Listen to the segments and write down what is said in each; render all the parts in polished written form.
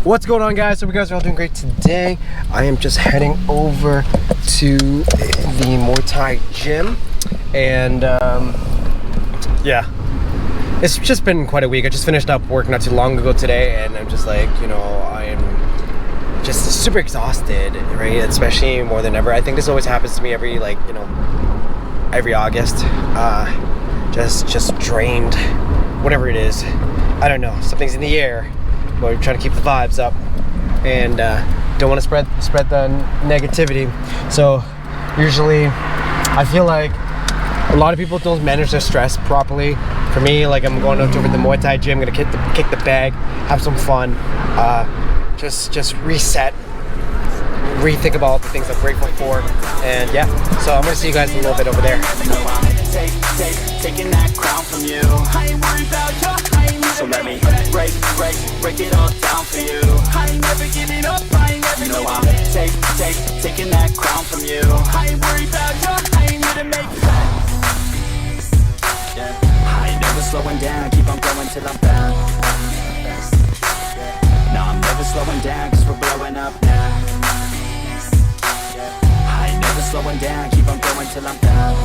What's going on, guys? Hope you guys are all doing great today. I am just heading over to the Muay Thai gym, and yeah, it's just been quite a week. I just finished up work not too long ago today, and I'm just like, I am just super exhausted, right? Especially more than ever. I think this always happens to me every every August. Just drained, whatever it is. I don't know, something's in the air. But we're trying to keep the vibes up, and don't want to spread the negativity. So usually I feel like a lot of people don't manage their stress properly. For me, like, I'm going over to the Muay Thai gym, gonna kick the bag, have some fun, just reset, rethink about all the things I'm grateful for, and yeah. So I'm gonna see you guys in a little bit over there. Taking that crown from you. I ain't worried about your, so let me break it all down for you. I ain't never giving up, I ain't never I'm taking that crown from you. I ain't worried about your, I ain't here to make plans. Yeah. I ain't never slowing down, keep on going till I'm found. No, I'm never slowing down, cause we're blowing up now. I ain't never slowing down, keep on going till I'm down.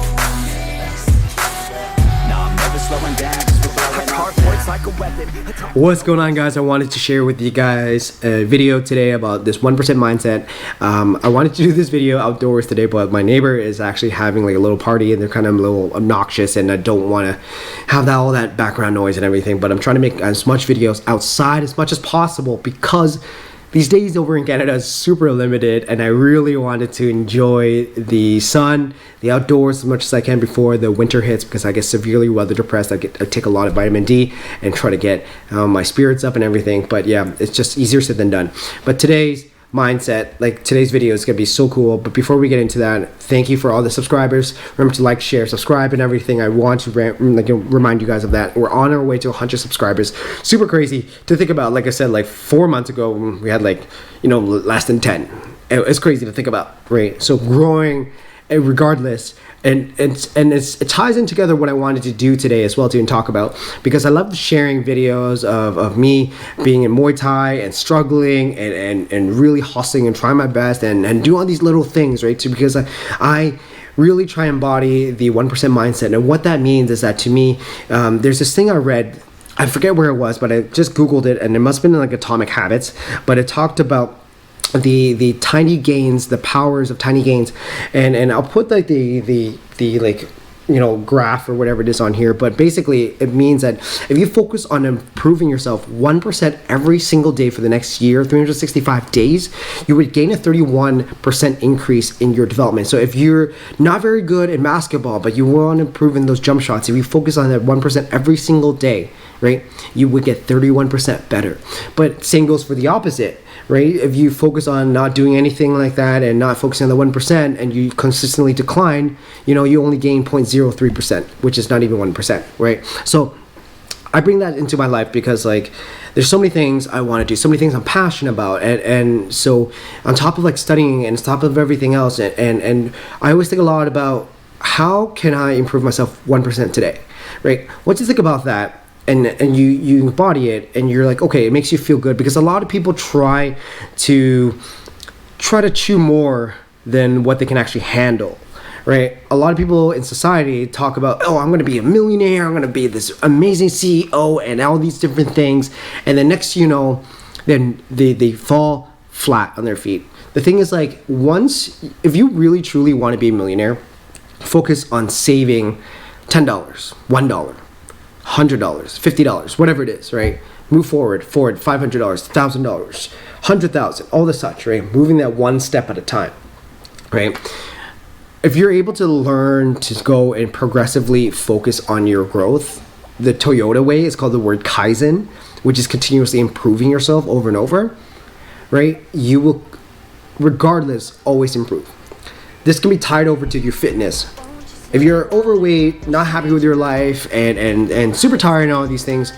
What's going on, guys? I wanted to share with you guys a video today about this 1% mindset. I wanted to do this video outdoors today, but my neighbor is actually having like a little party, and they're kind of a little obnoxious, and I don't want to have all that background noise and everything. But I'm trying to make as much videos outside as much as possible, because these days over in Canada is super limited, and I really wanted to enjoy the sun, the outdoors as much as I can before the winter hits, because I get severely weather depressed. I take a lot of vitamin D and try to get my spirits up and everything. But yeah, it's just easier said than done. But today's mindset, like today's video, is gonna be so cool. But before we get into that, thank you for all the subscribers. Remember to like, share, subscribe, and everything. I want to remind you guys of that. We're on our way to 100 subscribers. Super crazy to think about. Like I said, like 4 months ago we had less than 10. It's crazy to think about, right? So growing regardless, and it ties in together what I wanted to do today as well, and talk about, because I love sharing videos of me being in Muay Thai and struggling and really hustling and trying my best and do all these little things, right? So because I really try and embody the 1% mindset, and what that means is that, to me, there's this thing I read, I forget where it was, but I just googled it, and it must have been like Atomic Habits, but it talked about the tiny gains, the powers of tiny gains, and I'll put like the graph or whatever it is on here. But basically it means that if you focus on improving yourself 1% every single day for the next year, 365 days, you would gain a 31% increase in your development. So if you're not very good in basketball, but you want to improve in those jump shots, if you focus on that 1% every single day, right, you would get 31% better. But same goes for the opposite, right? If you focus on not doing anything like that and not focusing on the 1%, and you consistently decline, you only gain 0.03%, which is not even 1%, right? So I bring that into my life because, like, there's so many things I want to do, so many things I'm passionate about, and so on top of like studying and on top of everything else, and I always think a lot about how can I improve myself 1% today, right? Once you think about that, and you embody it, and you're like, okay, it makes you feel good, because a lot of people try to chew more than what they can actually handle, right? A lot of people in society talk about, oh, I'm going to be a millionaire, I'm going to be this amazing CEO and all these different things, and then next then they fall flat on their feet. The thing is, like, if you really truly want to be a millionaire, focus on saving $10, $1, $100, $50, whatever it is, right? Move forward, $500, $1,000, $100,000, all the such, right? Moving that one step at a time, right? If you're able to learn to go and progressively focus on your growth, the Toyota way is called the word Kaizen, which is continuously improving yourself over and over, right? You will, regardless, always improve. This can be tied over to your fitness. If you're overweight, not happy with your life, and super tired and all these things,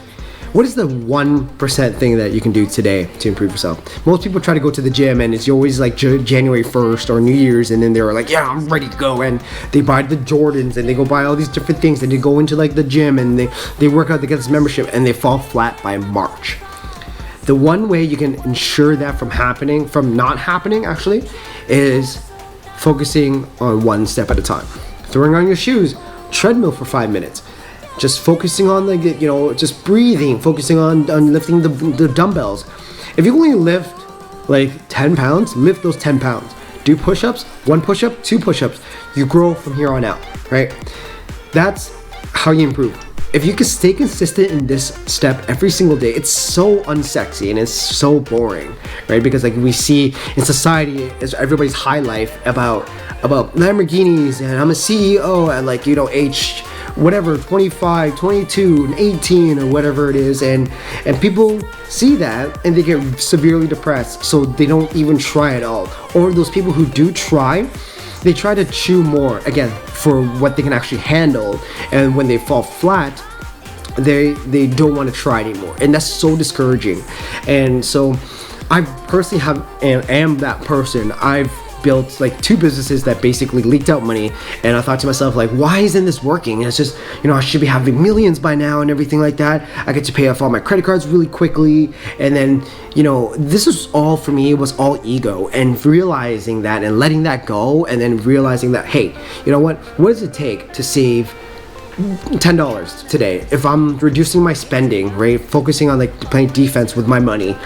what is the 1% thing that you can do today to improve yourself? Most people try to go to the gym, and it's always like January 1st or New Year's, and then they're like, yeah, I'm ready to go, and they buy the Jordans, and they go buy all these different things, and they go into like the gym, and they work out, they get this membership, and they fall flat by March. The one way you can ensure that from not happening actually, is focusing on one step at a time. Throwing on your shoes, treadmill for 5 minutes. Just focusing on just breathing, focusing on lifting the dumbbells. If you only lift like 10 pounds, lift those 10 pounds. Do push-ups, 1 push-up, 2 push-ups. You grow from here on out, right? That's how you improve. If you can stay consistent in this step every single day, it's so unsexy and it's so boring, right? Because like we see in society, it's everybody's high life about Lamborghinis, and I'm a CEO at like, age whatever, 25, 22, and 18 or whatever it is, and people see that and they get severely depressed, so they don't even try at all. Or those people who do try, they try to chew more, again, for what they can actually handle, and when they fall flat, they don't want to try anymore, and that's so discouraging. And so I personally am that person. I've built like 2 businesses that basically leaked out money, and I thought to myself, like, why isn't this working? And it's just, I should be having millions by now and everything like that. I get to pay off all my credit cards really quickly, and then this is all, for me, it was all ego, and realizing that and letting that go, and then realizing that, hey, what does it take to save $10 today? If I'm reducing my spending, right, focusing on like playing defense with my money,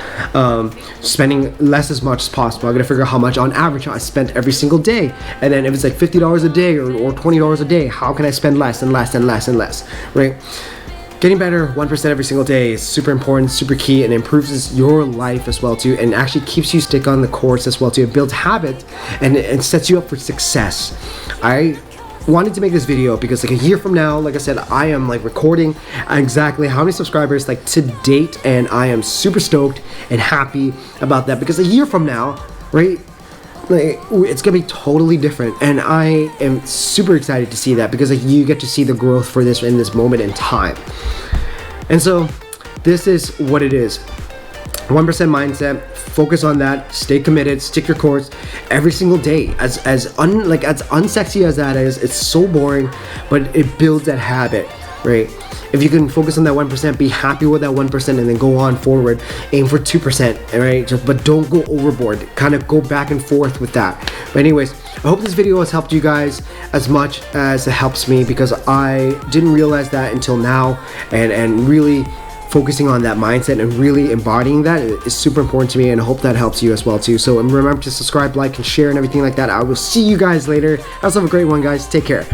spending less as much as possible, I'm gonna figure out how much on average I spent every single day, and then if it's like $50 a day or $20 a day, how can I spend less and less and less and less, right? Getting better 1% every single day is super important, super key, and improves your life as well too, and actually keeps you stick on the course as well too. It builds habit and sets you up for success. I wanted to make this video because like a year from now, like I said, I am like recording exactly how many subscribers like to date, and I am super stoked and happy about that, because a year from now, right, like it's gonna be totally different, and I am super excited to see that, because like you get to see the growth for this in this moment in time. And so this is what it is. 1% mindset, focus on that, stay committed, stick your course every single day. As unsexy as that is, it's so boring, but it builds that habit, right? If you can focus on that 1%, be happy with that 1%, and then go on forward, aim for 2%, right? But don't go overboard, kind of go back and forth with that. But anyways, I hope this video has helped you guys as much as it helps me, because I didn't realize that until now, and really focusing on that mindset and really embodying that is super important to me, and I hope that helps you as well too. So remember to subscribe, like, and share and everything like that. I will see you guys later. Have a great one, guys. Take care.